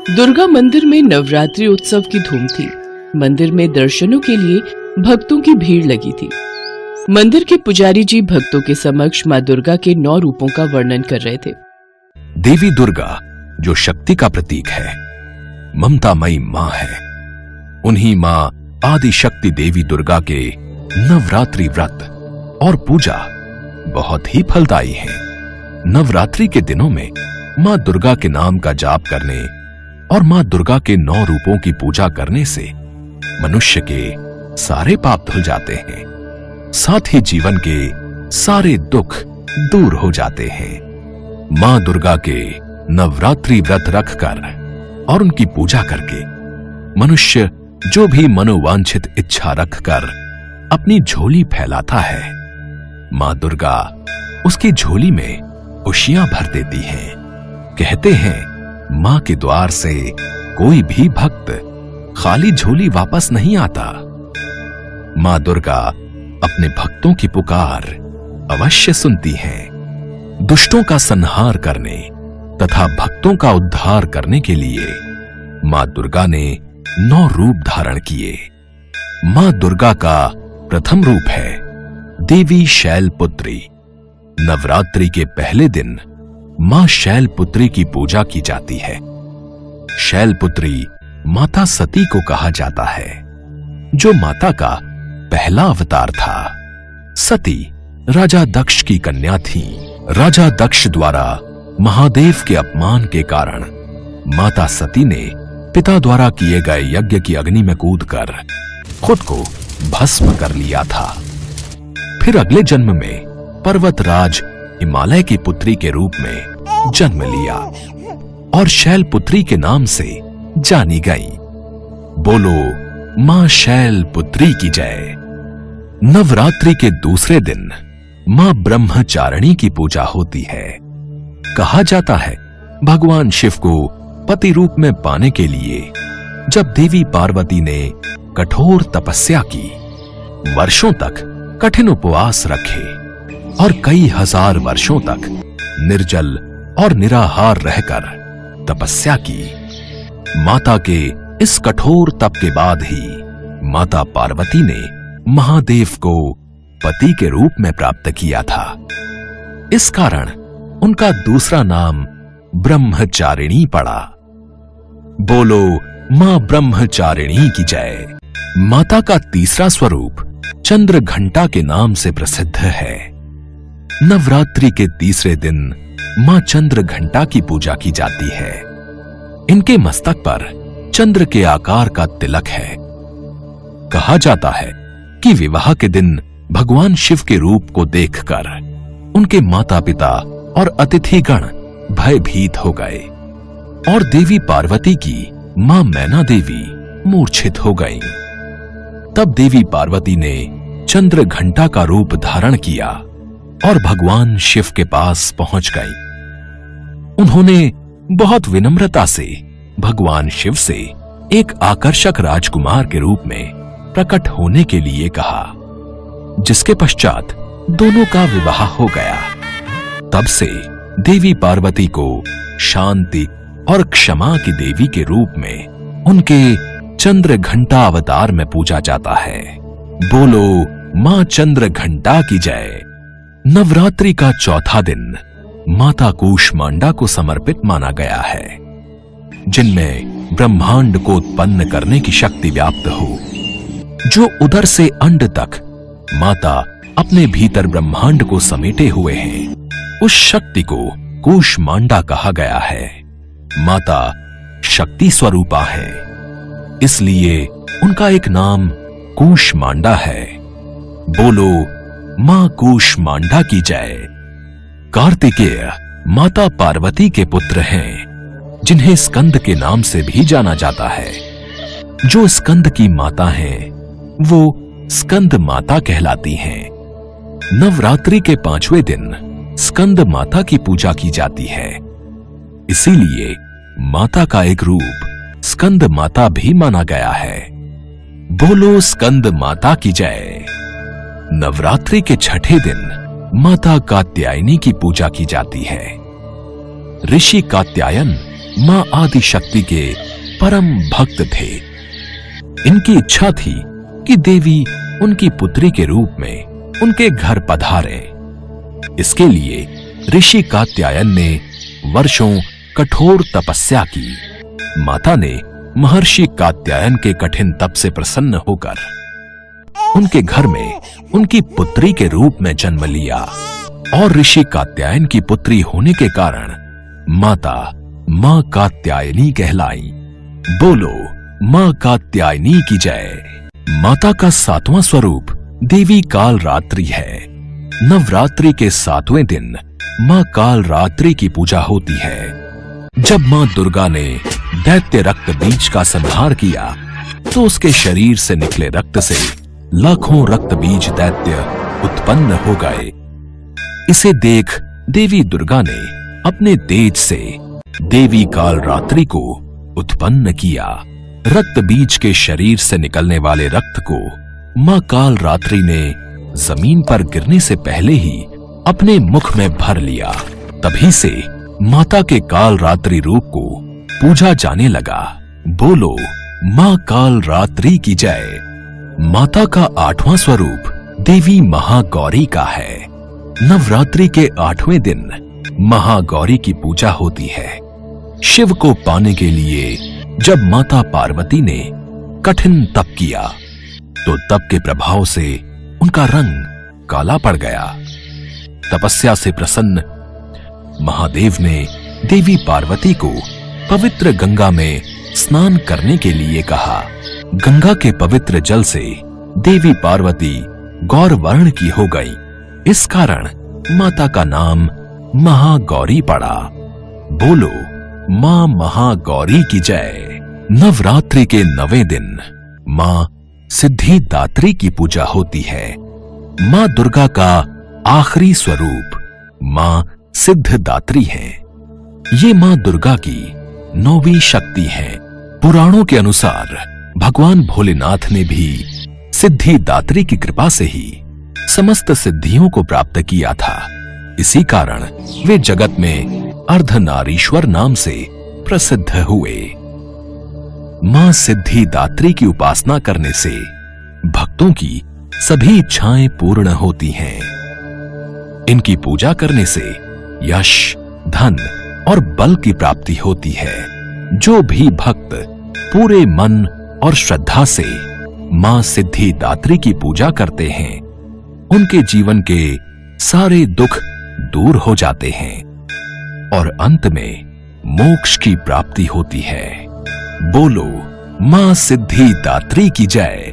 दुर्गा मंदिर में नवरात्रि उत्सव की धूम थी। मंदिर में दर्शनों के लिए भक्तों की भीड़ लगी थी। मंदिर के पुजारी जी भक्तों के समक्ष मां दुर्गा के 9 रूपों का वर्णन कर रहे थे। देवी दुर्गा जो शक्ति का प्रतीक है, ममतामयी मां है। उन्हीं मां आदि शक्ति देवी दुर्गा के नवरात्रि व्रत और पूजा बहुत ही फलदायी है। नवरात्रि के दिनों में मां दुर्गा के नाम का जाप करने और मां दुर्गा के 9 रूपों की पूजा करने से मनुष्य के सारे पाप धुल जाते हैं, साथ ही जीवन के सारे दुख दूर हो जाते हैं। मां दुर्गा के नवरात्रि व्रत रखकर और उनकी पूजा करके मनुष्य जो भी मनोवांछित इच्छा रखकर अपनी झोली फैलाता है, मां दुर्गा उसकी झोली में खुशियां भर देती हैं। कहते हैं मां के द्वार से कोई भी भक्त खाली झोली वापस नहीं आता। मां दुर्गा अपने भक्तों की पुकार अवश्य सुनती हैं। दुष्टों का संहार करने तथा भक्तों का उद्धार करने के लिए मां दुर्गा ने 9 रूप धारण किए। मां दुर्गा का प्रथम रूप है देवी शैलपुत्री। नवरात्रि के पहले दिन मां शैलपुत्री की पूजा की जाती है। शैलपुत्री माता सती को कहा जाता है, जो माता का पहला अवतार था। सती राजा दक्ष की कन्या थी। राजा दक्ष द्वारा महादेव के अपमान के कारण माता सती ने पिता द्वारा किए गए यज्ञ की अग्नि में कूदकर खुद को भस्म कर लिया था। फिर अगले जन्म में पर्वतराज हिमालय की पुत्री के रूप में जन्म लिया और शैलपुत्री के नाम से जानी गई। बोलो मां शैलपुत्री की जय। नवरात्रि के दूसरे दिन मां ब्रह्मचारिणी की पूजा होती है। कहा जाता है भगवान शिव को पति रूप में पाने के लिए जब देवी पार्वती ने कठोर तपस्या की, वर्षों तक कठिन उपवास रखे और कई हजार वर्षों तक निर्जल और निराहार रहकर तपस्या की, माता के इस कठोर तप के बाद ही माता पार्वती ने महादेव को पति के रूप में प्राप्त किया था। इस कारण उनका दूसरा नाम ब्रह्मचारिणी पड़ा। बोलो मां ब्रह्मचारिणी की जय। माता का तीसरा स्वरूप चंद्र घंटा के नाम से प्रसिद्ध है। नवरात्रि के तीसरे दिन मां चंद्र घंटा की पूजा की जाती है। इनके मस्तक पर चंद्र के आकार का तिलक है। कहा जाता है कि विवाह के दिन भगवान शिव के रूप को देखकर उनके माता पिता और अतिथिगण भयभीत हो गए और देवी पार्वती की मां मैना देवी मूर्छित हो गईं। तब देवी पार्वती ने चंद्र घंटा का रूप धारण किया और भगवान शिव के पास पहुंच गई। उन्होंने बहुत विनम्रता से भगवान शिव से एक आकर्षक राजकुमार के रूप में प्रकट होने के लिए कहा, जिसके पश्चात दोनों का विवाह हो गया। तब से देवी पार्वती को शांति और क्षमा की देवी के रूप में उनके चंद्र घंटा अवतार में पूजा जाता है। बोलो मां चंद्र घंटा की जय। नवरात्रि का चौथा दिन माता कूष्मांडा को समर्पित माना गया है, जिनमें ब्रह्मांड को उत्पन्न करने की शक्ति व्याप्त हो। जो उदर से अंड तक माता अपने भीतर ब्रह्मांड को समेटे हुए हैं, उस शक्ति को कूष्मांडा कहा गया है। माता शक्ति स्वरूपा है, इसलिए उनका एक नाम कूष्मांडा है। बोलो मां कूष्मांडा की जय। कार्तिकेय माता पार्वती के पुत्र हैं, जिन्हें स्कंद के नाम से भी जाना जाता है। जो स्कंद की माता हैं, वो स्कंद माता कहलाती हैं। नवरात्रि के 5वें दिन स्कंद माता की पूजा की जाती है। इसीलिए माता का एक रूप स्कंद माता भी माना गया है। बोलो स्कंद माता की जय। नवरात्रि के 6ठे दिन माता कात्यायनी की पूजा की जाती है। ऋषि कात्यायन मां आदि शक्ति के परम भक्त थे। इनकी इच्छा थी कि देवी उनकी पुत्री के रूप में उनके घर पधारे। इसके लिए ऋषि कात्यायन ने वर्षों कठोर तपस्या की। माता ने महर्षि कात्यायन के कठिन तप से प्रसन्न होकर उनके घर में उनकी पुत्री के रूप में जन्म लिया और ऋषि कात्यायन की पुत्री होने के कारण माता मां कात्यायनी कहलाई। बोलो मां कात्यायनी की जय। माता का 7वां स्वरूप देवी काल रात्रि है। नवरात्रि के 7वें दिन मां काल रात्रि की पूजा होती है। जब मां दुर्गा ने दैत्य रक्त बीज का संहार किया तो उसके शरीर से निकले रक्त से लाखों रक्त बीज दैत्य उत्पन्न हो गए। इसे देख देवी दुर्गा ने अपने तेज से देवी काल रात्रि को उत्पन्न किया। रक्त बीज के शरीर से निकलने वाले रक्त को मां काल रात्रि ने जमीन पर गिरने से पहले ही अपने मुख में भर लिया। तभी से माता के काल रात्रि रूप को पूजा जाने लगा। बोलो मां काल रात्रि की जय। माता का 8वां स्वरूप देवी महागौरी का है। नवरात्रि के 8वें दिन महागौरी की पूजा होती है। शिव को पाने के लिए जब माता पार्वती ने कठिन तप किया तो तप के प्रभाव से उनका रंग काला पड़ गया। तपस्या से प्रसन्न महादेव ने देवी पार्वती को पवित्र गंगा में स्नान करने के लिए कहा। गंगा के पवित्र जल से देवी पार्वती गौर वर्ण की हो गई। इस कारण माता का नाम महागौरी पड़ा। बोलो मां महागौरी की जय। नवरात्रि के 9वें दिन मां सिद्धिदात्री की पूजा होती है। मां दुर्गा का आखिरी स्वरूप मां सिद्धिदात्री है। ये मां दुर्गा की 9वीं शक्ति है। पुराणों के अनुसार भगवान भोलेनाथ ने भी सिद्धिदात्री की कृपा से ही समस्त सिद्धियों को प्राप्त किया था। इसी कारण वे जगत में अर्धनारीश्वर नाम से प्रसिद्ध हुए। मां सिद्धिदात्री की उपासना करने से भक्तों की सभी इच्छाएं पूर्ण होती हैं। इनकी पूजा करने से यश, धन और बल की प्राप्ति होती है। जो भी भक्त पूरे मन और श्रद्धा से मां सिद्धिदात्री की पूजा करते हैं उनके जीवन के सारे दुख दूर हो जाते हैं और अंत में मोक्ष की प्राप्ति होती है। बोलो मां सिद्धिदात्री की जय।